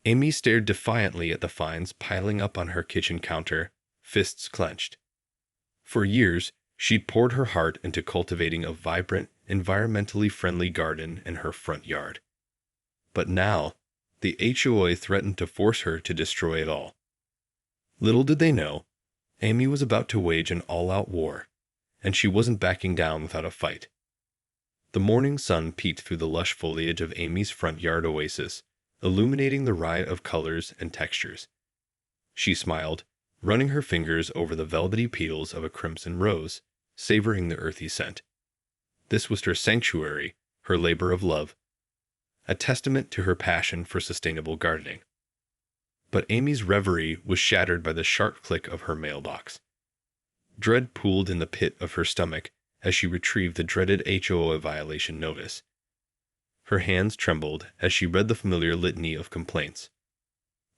Amy stared defiantly at the fines piling up on her kitchen counter, fists clenched. For years, she'd poured her heart into cultivating a vibrant, environmentally friendly garden in her front yard. But now, the HOA threatened to force her to destroy it all. Little did they know, Amy was about to wage an all-out war, and she wasn't backing down without a fight. The morning sun peeked through the lush foliage of Amy's front yard oasis, illuminating the riot of colors and textures. She smiled, running her fingers over the velvety petals of a crimson rose, savoring the earthy scent. This was her sanctuary, her labor of love, a testament to her passion for sustainable gardening. But Amy's reverie was shattered by the sharp click of her mailbox. Dread pooled in the pit of her stomach as she retrieved the dreaded HOA violation notice. Her hands trembled as she read the familiar litany of complaints.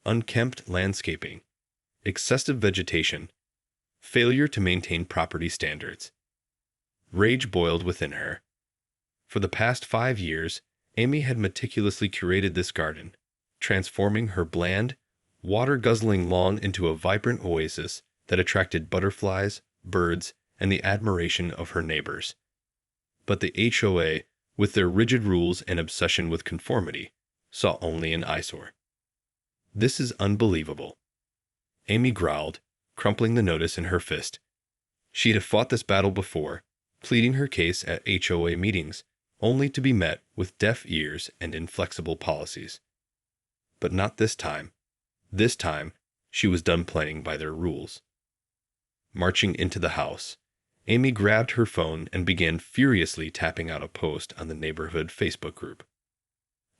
Unkempt landscaping, excessive vegetation, failure to maintain property standards. Rage boiled within her. For the past 5 years, Amy had meticulously curated this garden, transforming her bland, water-guzzling lawn into a vibrant oasis that attracted butterflies, birds, and the admiration of her neighbors. But the HOA, with their rigid rules and obsession with conformity, saw only an eyesore. "This is unbelievable," Amy growled, crumpling the notice in her fist. She'd have fought this battle before, pleading her case at HOA meetings, only to be met with deaf ears and inflexible policies. But not this time. This time, she was done playing by their rules. Marching into the house, Amy grabbed her phone and began furiously tapping out a post on the neighborhood Facebook group.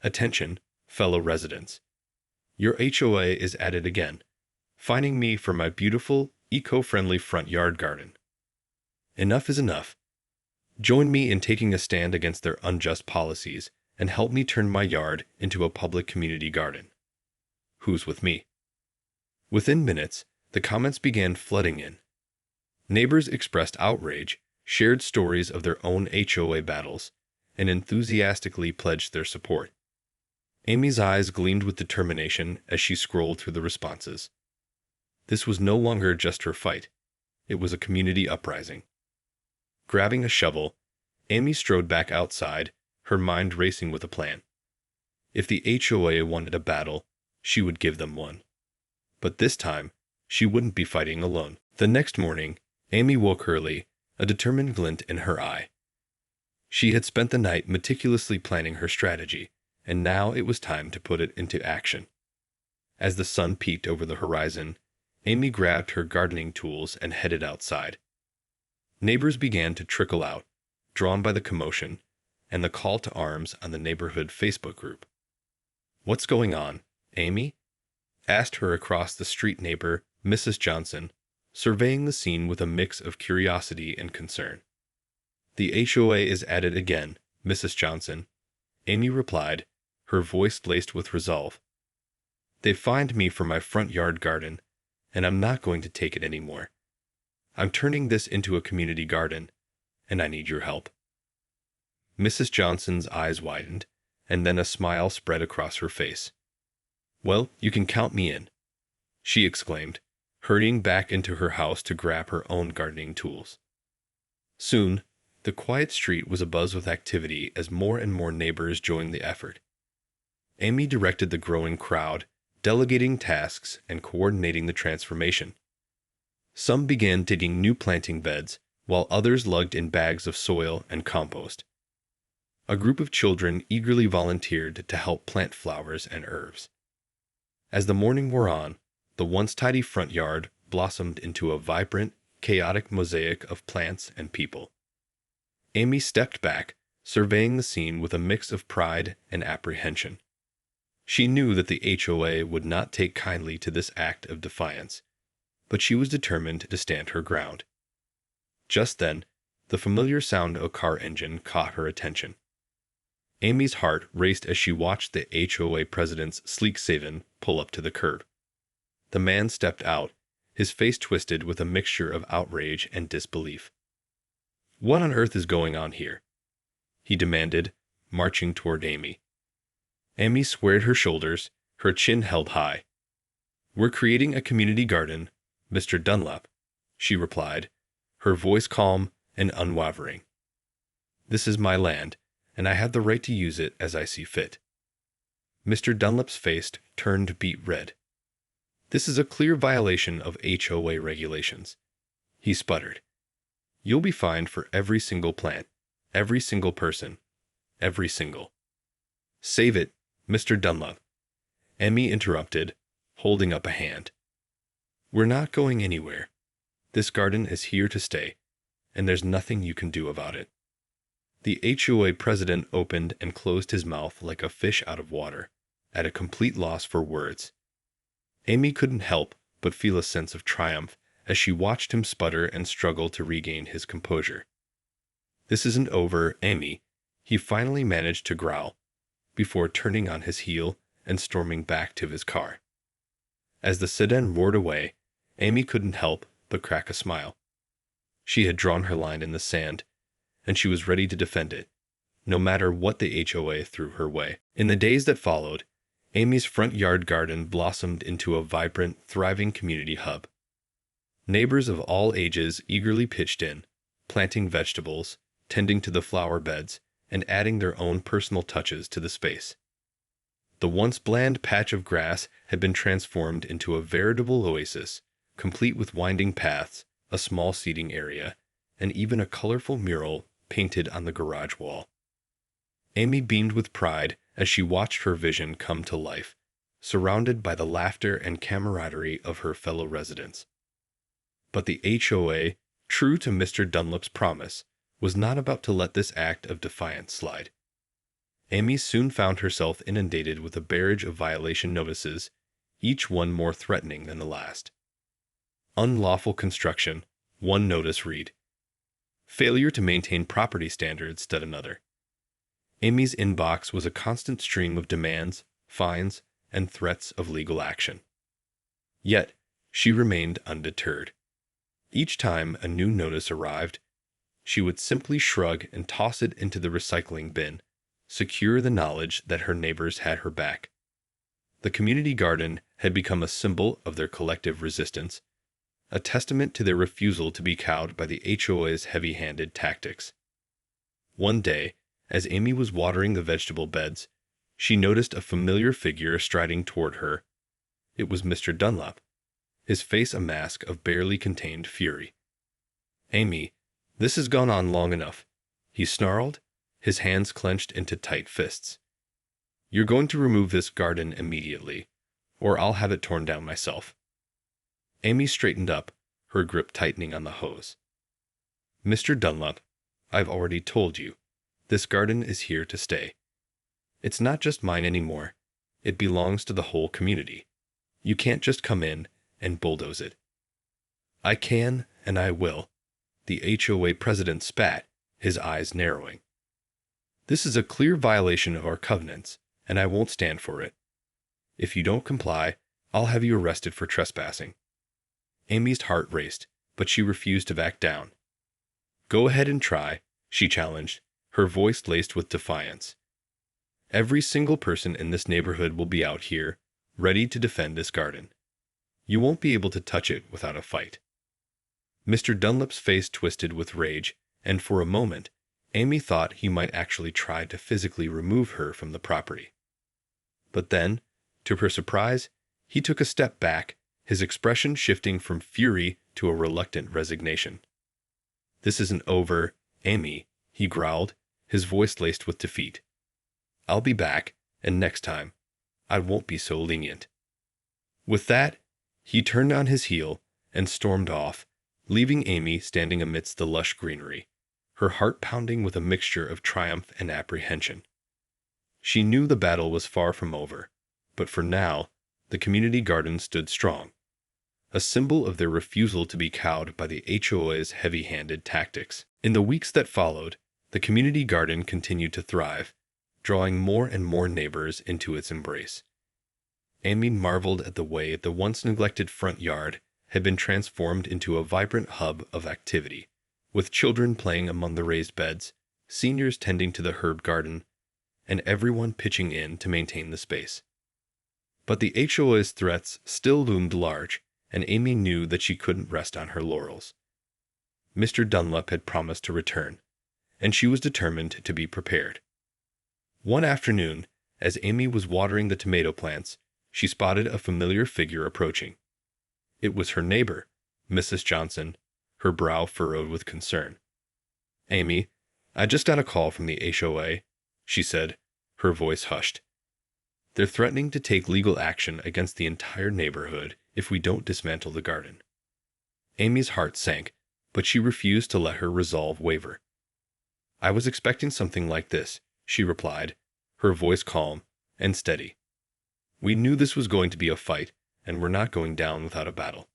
"Attention, fellow residents. Your HOA is at it again, fining me for my beautiful, eco-friendly front yard garden. Enough is enough. Join me in taking a stand against their unjust policies and help me turn my yard into a public community garden. Who's with me?" Within minutes, the comments began flooding in. Neighbors expressed outrage, shared stories of their own HOA battles, and enthusiastically pledged their support. Amy's eyes gleamed with determination as she scrolled through the responses. This was no longer just her fight. It was a community uprising. Grabbing a shovel, Amy strode back outside, her mind racing with a plan. If the HOA wanted a battle, she would give them one. But this time, she wouldn't be fighting alone. The next morning, Amy woke early, a determined glint in her eye. She had spent the night meticulously planning her strategy, and now it was time to put it into action. As the sun peeked over the horizon, Amy grabbed her gardening tools and headed outside. Neighbors began to trickle out, drawn by the commotion and the call to arms on the neighborhood Facebook group. "What's going on, Amy?" asked her across the street neighbor, Mrs. Johnson, surveying the scene with a mix of curiosity and concern. "The HOA is at it again, Mrs. Johnson," Amy replied, her voice laced with resolve. "They fined me for my front yard garden, and I'm not going to take it anymore. I'm turning this into a community garden, and I need your help." Mrs. Johnson's eyes widened, and then a smile spread across her face. "Well, you can count me in," she exclaimed, hurrying back into her house to grab her own gardening tools. Soon, the quiet street was abuzz with activity as more and more neighbors joined the effort. Amy directed the growing crowd, delegating tasks and coordinating the transformation. Some began digging new planting beds, while others lugged in bags of soil and compost. A group of children eagerly volunteered to help plant flowers and herbs. As the morning wore on, the once tidy front yard blossomed into a vibrant, chaotic mosaic of plants and people. Amy stepped back, surveying the scene with a mix of pride and apprehension. She knew that the HOA would not take kindly to this act of defiance, but she was determined to stand her ground. Just then, the familiar sound of a car engine caught her attention. Amy's heart raced as she watched the HOA president's sleek sedan pull up to the curb. The man stepped out, his face twisted with a mixture of outrage and disbelief. "What on earth is going on here?" he demanded, marching toward Amy. Amy squared her shoulders, her chin held high. "We're creating a community garden, Mr. Dunlap," she replied, her voice calm and unwavering. "This is my land, and I have the right to use it as I see fit." Mr. Dunlap's face turned beet red. "This is a clear violation of HOA regulations," he sputtered. "You'll be fined for every single plant, every single person, every single—" "Save it, Mr. Dunlap," Emmy interrupted, holding up a hand. "We're not going anywhere. This garden is here to stay, and there's nothing you can do about it." The HOA president opened and closed his mouth like a fish out of water, at a complete loss for words. Amy couldn't help but feel a sense of triumph as she watched him sputter and struggle to regain his composure. "This isn't over, Amy," he finally managed to growl, before turning on his heel and storming back to his car. As the sedan roared away, Amy couldn't help but crack a smile. She had drawn her line in the sand, and she was ready to defend it, no matter what the HOA threw her way. In the days that followed, Amy's front yard garden blossomed into a vibrant, thriving community hub. Neighbors of all ages eagerly pitched in, planting vegetables, tending to the flower beds, and adding their own personal touches to the space. The once bland patch of grass had been transformed into a veritable oasis, complete with winding paths, a small seating area, and even a colorful mural painted on the garage wall. Amy beamed with pride as she watched her vision come to life, surrounded by the laughter and camaraderie of her fellow residents. But the HOA, true to Mr. Dunlap's promise, was not about to let this act of defiance slide. Amy soon found herself inundated with a barrage of violation notices, each one more threatening than the last. Unlawful construction, one notice read. Failure to maintain property standards, said another. Amy's inbox was a constant stream of demands, fines, and threats of legal action. Yet, she remained undeterred. Each time a new notice arrived, she would simply shrug and toss it into the recycling bin, secure the knowledge that her neighbors had her back. The community garden had become a symbol of their collective resistance, a testament to their refusal to be cowed by the HOA's heavy-handed tactics. One day, as Amy was watering the vegetable beds, she noticed a familiar figure striding toward her. It was Mr. Dunlap, his face a mask of barely contained fury. "Amy, this has gone on long enough," he snarled, his hands clenched into tight fists. "You're going to remove this garden immediately, or I'll have it torn down myself." Amy straightened up, her grip tightening on the hose. "Mr. Dunlap, I've already told you, this garden is here to stay. It's not just mine anymore. It belongs to the whole community. You can't just come in and bulldoze it." "I can, and I will," the HOA president spat, his eyes narrowing. "This is a clear violation of our covenants, and I won't stand for it. If you don't comply, I'll have you arrested for trespassing." Amy's heart raced, but she refused to back down. "Go ahead and try," she challenged, her voice laced with defiance. "Every single person in this neighborhood will be out here, ready to defend this garden. You won't be able to touch it without a fight." Mr. Dunlap's face twisted with rage, and for a moment, Amy thought he might actually try to physically remove her from the property. But then, to her surprise, he took a step back, his expression shifting from fury to a reluctant resignation. "This isn't over, Amy," he growled, his voice laced with defeat. "I'll be back, and next time, I won't be so lenient." With that, he turned on his heel and stormed off, leaving Amy standing amidst the lush greenery, her heart pounding with a mixture of triumph and apprehension. She knew the battle was far from over, but for now, the community garden stood strong, a symbol of their refusal to be cowed by the HOA's heavy-handed tactics. In the weeks that followed, the community garden continued to thrive, drawing more and more neighbors into its embrace. Amy marveled at the way the once neglected front yard had been transformed into a vibrant hub of activity, with children playing among the raised beds, seniors tending to the herb garden, and everyone pitching in to maintain the space. But the HOA's threats still loomed large, and Amy knew that she couldn't rest on her laurels. Mr. Dunlap had promised to return, and she was determined to be prepared. One afternoon, as Amy was watering the tomato plants, she spotted a familiar figure approaching. It was her neighbor, Mrs. Johnson, her brow furrowed with concern. "Amy, I just got a call from the HOA," she said, her voice hushed. "They're threatening to take legal action against the entire neighborhood if we don't dismantle the garden." Amy's heart sank, but she refused to let her resolve waver. "I was expecting something like this," she replied, her voice calm and steady. "We knew this was going to be a fight, and we're not going down without a battle."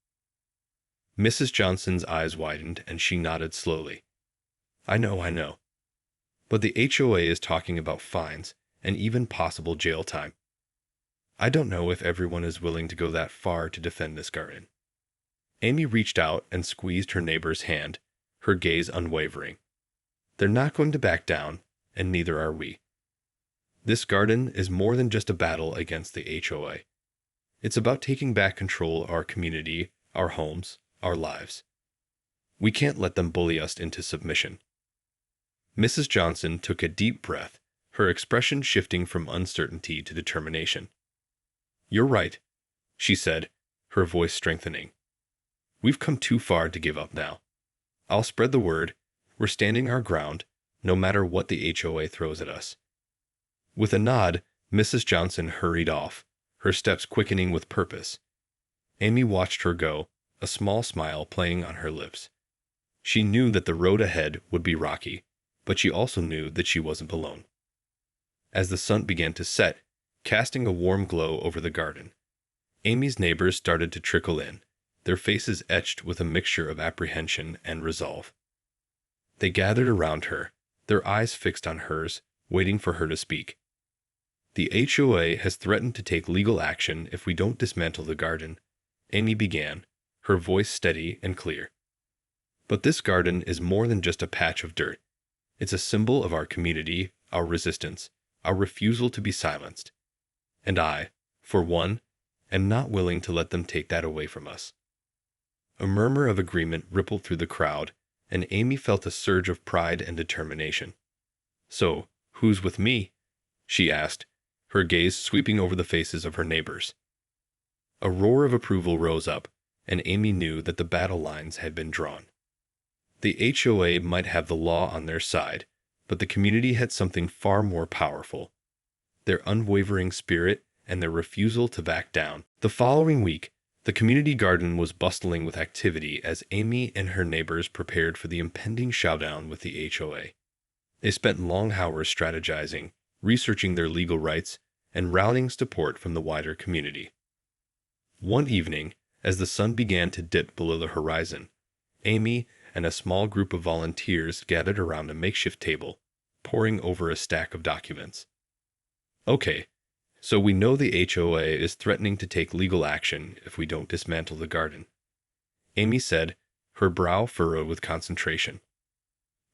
Mrs. Johnson's eyes widened, and she nodded slowly. I know. But the HOA is talking about fines and even possible jail time. I don't know if everyone is willing to go that far to defend this garden." Amy reached out and squeezed her neighbor's hand, her gaze unwavering. "They're not going to back down, and neither are we. This garden is more than just a battle against the HOA. It's about taking back control of our community, our homes, our lives. We can't let them bully us into submission." Mrs. Johnson took a deep breath, her expression shifting from uncertainty to determination. "You're right," she said, her voice strengthening. "We've come too far to give up now. I'll spread the word. We're standing our ground, no matter what the HOA throws at us." With a nod, Mrs. Johnson hurried off, her steps quickening with purpose. Amy watched her go, a small smile playing on her lips. She knew that the road ahead would be rocky, but she also knew that she wasn't alone. As the sun began to set, casting a warm glow over the garden, Amy's neighbors started to trickle in, their faces etched with a mixture of apprehension and resolve. They gathered around her, their eyes fixed on hers, waiting for her to speak. "The HOA has threatened to take legal action if we don't dismantle the garden," Amy began, her voice steady and clear. "But this garden is more than just a patch of dirt. It's a symbol of our community, our resistance, our refusal to be silenced. And I, for one, am not willing to let them take that away from us." A murmur of agreement rippled through the crowd, and Amy felt a surge of pride and determination. "So, who's with me?" she asked, her gaze sweeping over the faces of her neighbors. A roar of approval rose up, and Amy knew that the battle lines had been drawn. The HOA might have the law on their side, but the community had something far more powerful: their unwavering spirit and their refusal to back down. The following week, the community garden was bustling with activity as Amy and her neighbors prepared for the impending showdown with the HOA. They spent long hours strategizing, researching their legal rights, and rallying support from the wider community. One evening, as the sun began to dip below the horizon, Amy and a small group of volunteers gathered around a makeshift table, poring over a stack of documents. "Okay, so we know the HOA is threatening to take legal action if we don't dismantle the garden," Amy said, her brow furrowed with concentration.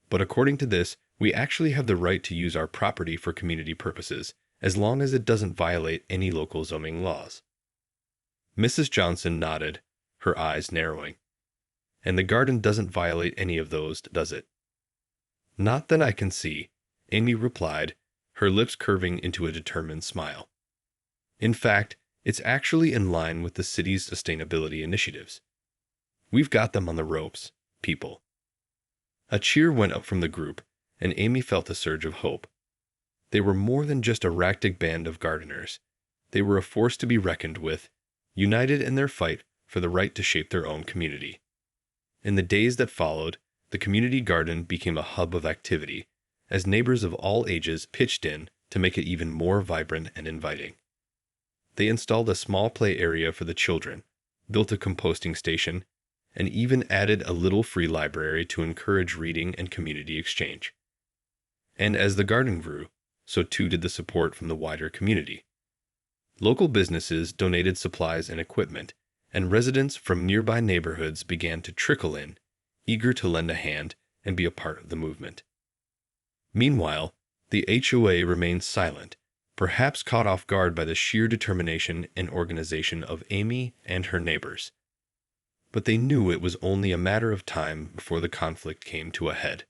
"But according to this, we actually have the right to use our property for community purposes, as long as it doesn't violate any local zoning laws." Mrs. Johnson nodded, her eyes narrowing. "And the garden doesn't violate any of those, does it?" "Not that I can see," Amy replied, her lips curving into a determined smile. "In fact, it's actually in line with the city's sustainability initiatives. We've got them on the ropes, people." A cheer went up from the group, and Amy felt a surge of hope. They were more than just a ragtag band of gardeners. They were a force to be reckoned with, united in their fight for the right to shape their own community. In the days that followed, the community garden became a hub of activity, as neighbors of all ages pitched in to make it even more vibrant and inviting. They installed a small play area for the children, built a composting station, and even added a little free library to encourage reading and community exchange. And as the garden grew, so too did the support from the wider community. Local businesses donated supplies and equipment, and residents from nearby neighborhoods began to trickle in, eager to lend a hand and be a part of the movement. Meanwhile, the HOA remained silent, perhaps caught off guard by the sheer determination and organization of Amy and her neighbors. But they knew it was only a matter of time before the conflict came to a head.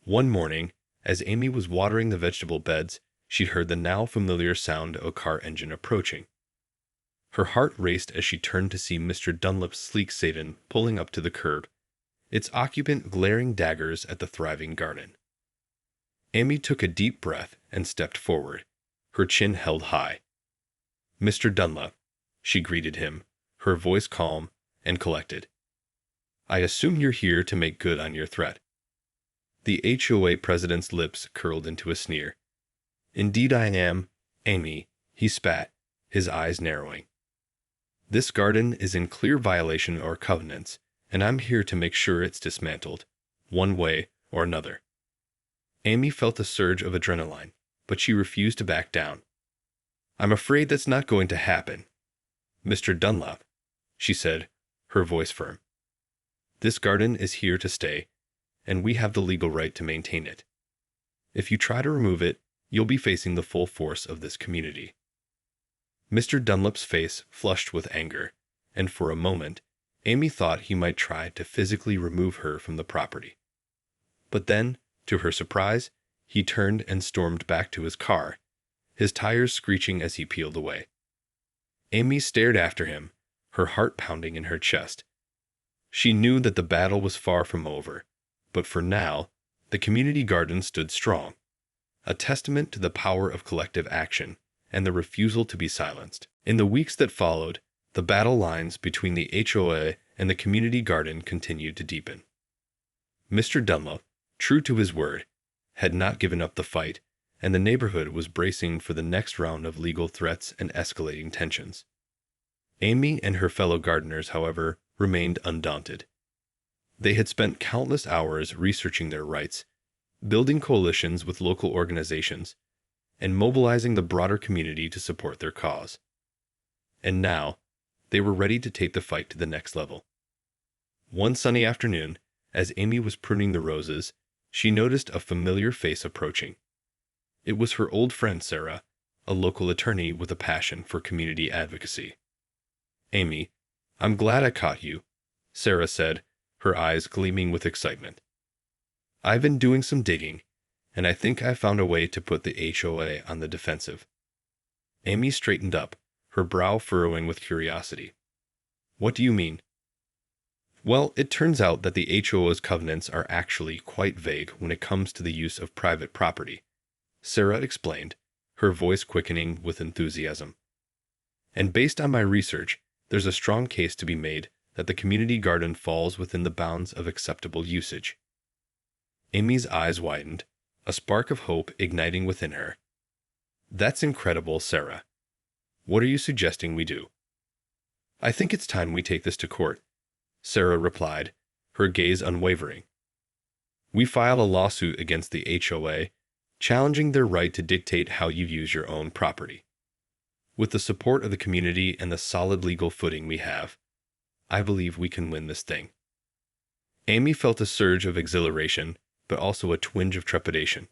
One morning, as Amy was watering the vegetable beds, she heard the now familiar sound of a car engine approaching. Her heart raced as she turned to see Mr. Dunlop's sleek sedan pulling up to the curb, its occupant glaring daggers at the thriving garden. Amy took a deep breath and stepped forward, her chin held high. "Mr. Dunlop," she greeted him, her voice calm and collected. "I assume you're here to make good on your threat." The HOA president's lips curled into a sneer. "Indeed I am, Amy," he spat, his eyes narrowing. "This garden is in clear violation of our covenants, and I'm here to make sure it's dismantled, one way or another." Amy felt a surge of adrenaline, but she refused to back down. "I'm afraid that's not going to happen, Mr. Dunlop," she said, her voice firm. "This garden is here to stay, and we have the legal right to maintain it. If you try to remove it, you'll be facing the full force of this community." Mr. Dunlop's face flushed with anger, and for a moment, Amy thought he might try to physically remove her from the property. But then, to her surprise, he turned and stormed back to his car, his tires screeching as he peeled away. Amy stared after him, her heart pounding in her chest. She knew that the battle was far from over, but for now, the community garden stood strong, a testament to the power of collective action and the refusal to be silenced. In the weeks that followed, the battle lines between the HOA and the community garden continued to deepen. Mr. Dunlop, true to his word, had not given up the fight, and the neighborhood was bracing for the next round of legal threats and escalating tensions. Amy and her fellow gardeners, however, remained undaunted. They had spent countless hours researching their rights, building coalitions with local organizations, and mobilizing the broader community to support their cause. And now, they were ready to take the fight to the next level. One sunny afternoon, as Amy was pruning the roses, she noticed a familiar face approaching. It was her old friend Sarah, a local attorney with a passion for community advocacy. "Amy, I'm glad I caught you," Sarah said, her eyes gleaming with excitement. "I've been doing some digging, and I think I found a way to put the HOA on the defensive." Amy straightened up, her brow furrowing with curiosity. "What do you mean?" "Well, it turns out that the HOA's covenants are actually quite vague when it comes to the use of private property," Sarah explained, her voice quickening with enthusiasm. "And based on my research, there's a strong case to be made that the community garden falls within the bounds of acceptable usage." Amy's eyes widened, a spark of hope igniting within her. "That's incredible, Sarah. What are you suggesting we do?" "I think it's time we take this to court," Sarah replied, her gaze unwavering. "We file a lawsuit against the HOA, challenging their right to dictate how you use your own property. With the support of the community and the solid legal footing we have, I believe we can win this thing." Amy felt a surge of exhilaration, but also a twinge of trepidation.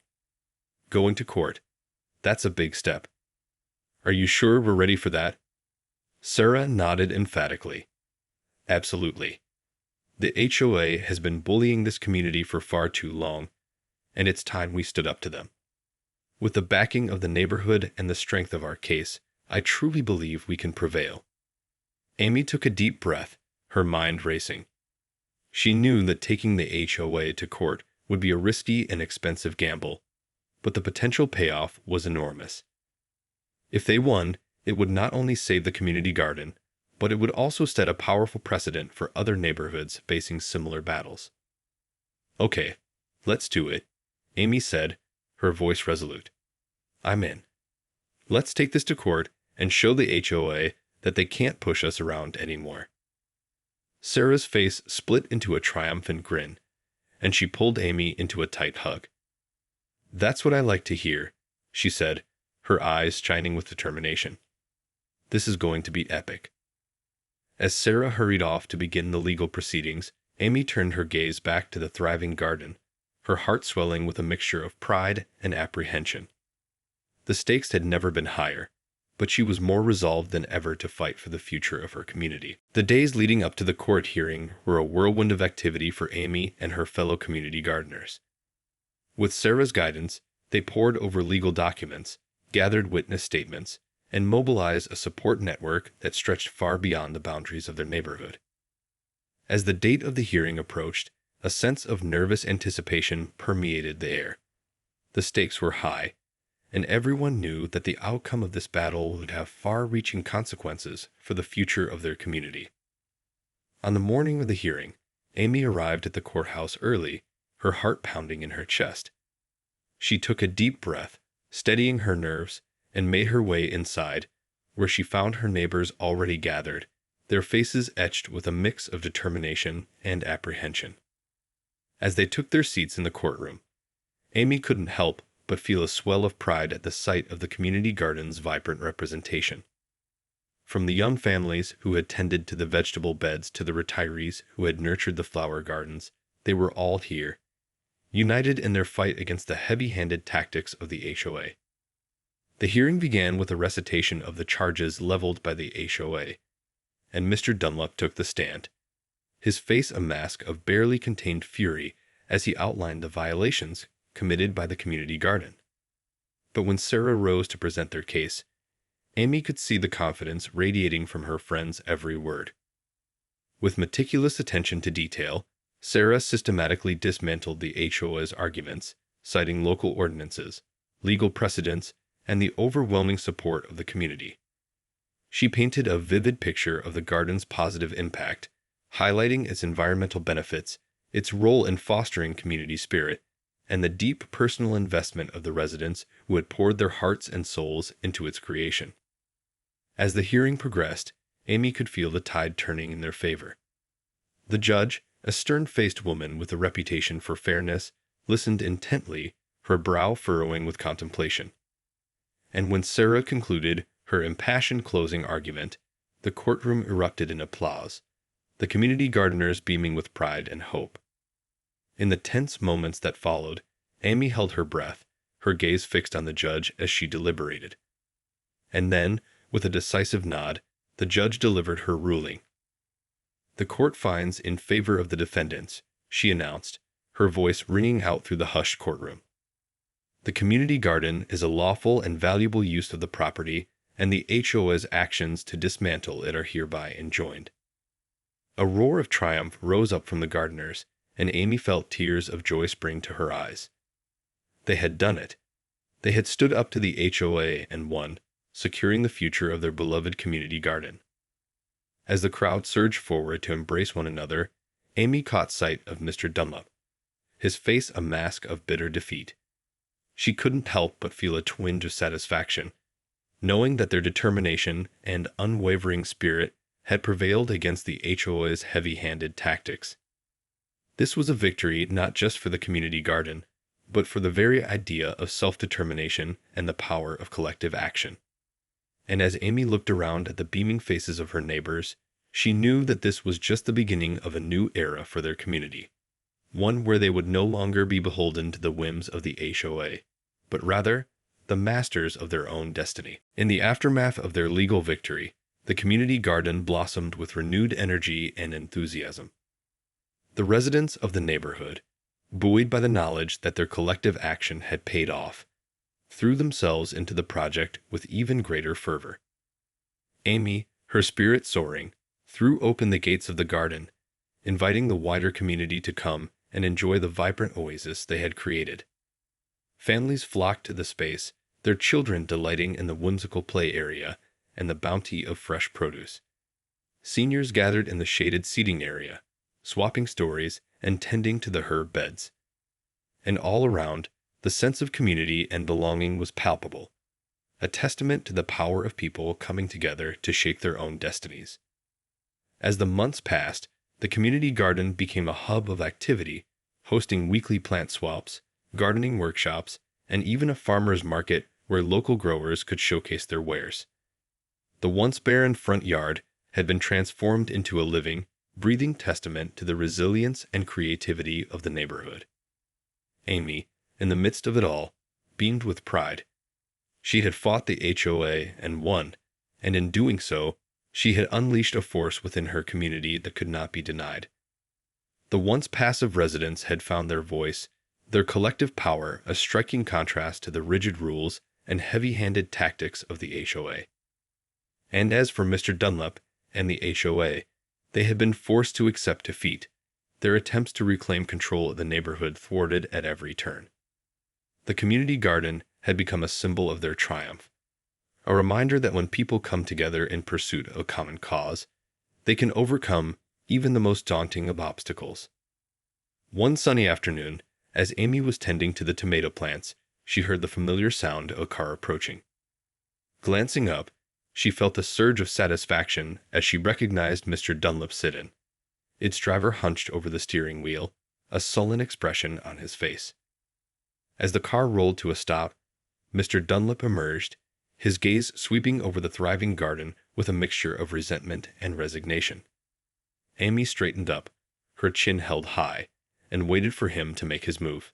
Going to court, that's a big step. "Are you sure we're ready for that?" Sarah nodded emphatically. "Absolutely. The HOA has been bullying this community for far too long, and it's time we stood up to them. With the backing of the neighborhood and the strength of our case, I truly believe we can prevail." Amy took a deep breath, her mind racing. She knew that taking the HOA to court would be a risky and expensive gamble, but the potential payoff was enormous. If they won, it would not only save the community garden, but it would also set a powerful precedent for other neighborhoods facing similar battles. "Okay, let's do it," Amy said, her voice resolute. "I'm in. Let's take this to court and show the HOA that they can't push us around anymore." Sarah's face split into a triumphant grin, and she pulled Amy into a tight hug. "That's what I like to hear," she said, her eyes shining with determination. "This is going to be epic." As Sarah hurried off to begin the legal proceedings, Amy turned her gaze back to the thriving garden, her heart swelling with a mixture of pride and apprehension. The stakes had never been higher, but she was more resolved than ever to fight for the future of her community. The days leading up to the court hearing were a whirlwind of activity for Amy and her fellow community gardeners. With Sarah's guidance, they pored over legal documents, gathered witness statements, and mobilized a support network that stretched far beyond the boundaries of their neighborhood. As the date of the hearing approached, a sense of nervous anticipation permeated the air. The stakes were high, and everyone knew that the outcome of this battle would have far-reaching consequences for the future of their community. On the morning of the hearing, Amy arrived at the courthouse early, her heart pounding in her chest. She took a deep breath, steadying her nerves, and made her way inside, where she found her neighbors already gathered, their faces etched with a mix of determination and apprehension. As they took their seats in the courtroom, Amy couldn't help but feel a swell of pride at the sight of the community garden's vibrant representation. From the young families who had tended to the vegetable beds to the retirees who had nurtured the flower gardens, they were all here, united in their fight against the heavy-handed tactics of the HOA. The hearing began with a recitation of the charges leveled by the HOA, and Mr. Dunlop took the stand, his face a mask of barely contained fury as he outlined the violations committed by the community garden. But when Sarah rose to present their case, Amy could see the confidence radiating from her friend's every word. With meticulous attention to detail, Sarah systematically dismantled the HOA's arguments, citing local ordinances, legal precedents, and the overwhelming support of the community. She painted a vivid picture of the garden's positive impact, highlighting its environmental benefits, its role in fostering community spirit, and the deep personal investment of the residents who had poured their hearts and souls into its creation. As the hearing progressed, Amy could feel the tide turning in their favor. The judge, a stern-faced woman with a reputation for fairness, listened intently, her brow furrowing with contemplation. And when Sarah concluded her impassioned closing argument, the courtroom erupted in applause, the community gardeners beaming with pride and hope. In the tense moments that followed, Amy held her breath, her gaze fixed on the judge as she deliberated. And then, with a decisive nod, the judge delivered her ruling. "The court finds in favor of the defendants," she announced, her voice ringing out through the hushed courtroom. "The community garden is a lawful and valuable use of the property, and the HOA's actions to dismantle it are hereby enjoined." A roar of triumph rose up from the gardeners, and Amy felt tears of joy spring to her eyes. They had done it. They had stood up to the HOA and won, securing the future of their beloved community garden. As the crowd surged forward to embrace one another, Amy caught sight of Mr. Dunlop, his face a mask of bitter defeat. She couldn't help but feel a twinge of satisfaction, knowing that their determination and unwavering spirit had prevailed against the HOA's heavy-handed tactics. This was a victory not just for the community garden, but for the very idea of self-determination and the power of collective action. And as Amy looked around at the beaming faces of her neighbors, she knew that this was just the beginning of a new era for their community, one where they would no longer be beholden to the whims of the HOA, but rather the masters of their own destiny. In the aftermath of their legal victory, the community garden blossomed with renewed energy and enthusiasm. The residents of the neighborhood, buoyed by the knowledge that their collective action had paid off, threw themselves into the project with even greater fervor. Amy, her spirit soaring, threw open the gates of the garden, inviting the wider community to come and enjoy the vibrant oasis they had created. Families flocked to the space, their children delighting in the whimsical play area and the bounty of fresh produce. Seniors gathered in the shaded seating area, swapping stories and tending to the herb beds. And all around, the sense of community and belonging was palpable, a testament to the power of people coming together to shape their own destinies. As the months passed, the community garden became a hub of activity, hosting weekly plant swaps, gardening workshops, and even a farmer's market where local growers could showcase their wares. The once barren front yard had been transformed into a living, breathing testament to the resilience and creativity of the neighborhood. Amy, in the midst of it all, beamed with pride. She had fought the HOA and won, and in doing so, she had unleashed a force within her community that could not be denied. The once passive residents had found their voice, their collective power a striking contrast to the rigid rules and heavy-handed tactics of the HOA. And as for Mr. Dunlap and the HOA, they had been forced to accept defeat, their attempts to reclaim control of the neighborhood thwarted at every turn. The community garden had become a symbol of their triumph, a reminder that when people come together in pursuit of a common cause, they can overcome even the most daunting of obstacles. One sunny afternoon, as Amy was tending to the tomato plants, she heard the familiar sound of a car approaching. Glancing up, she felt a surge of satisfaction as she recognized Mr. Dunlap sit-in, its driver hunched over the steering wheel, a sullen expression on his face. As the car rolled to a stop, Mr. Dunlap emerged, his gaze sweeping over the thriving garden with a mixture of resentment and resignation. Amy straightened up, her chin held high, and waited for him to make his move.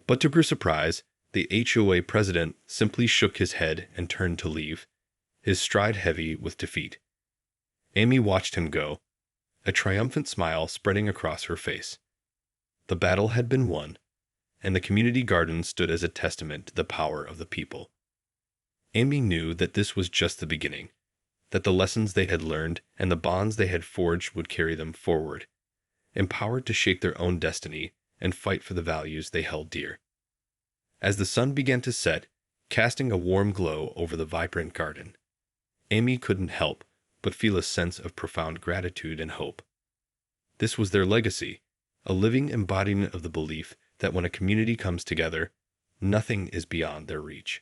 But to her surprise, the HOA president simply shook his head and turned to leave, his stride heavy with defeat. Amy watched him go, a triumphant smile spreading across her face. The battle had been won, and the community garden stood as a testament to the power of the people. Amy knew that this was just the beginning, that the lessons they had learned and the bonds they had forged would carry them forward, empowered to shape their own destiny and fight for the values they held dear. As the sun began to set, casting a warm glow over the vibrant garden, Amy couldn't help but feel a sense of profound gratitude and hope. This was their legacy, a living embodiment of the belief that when a community comes together, nothing is beyond their reach.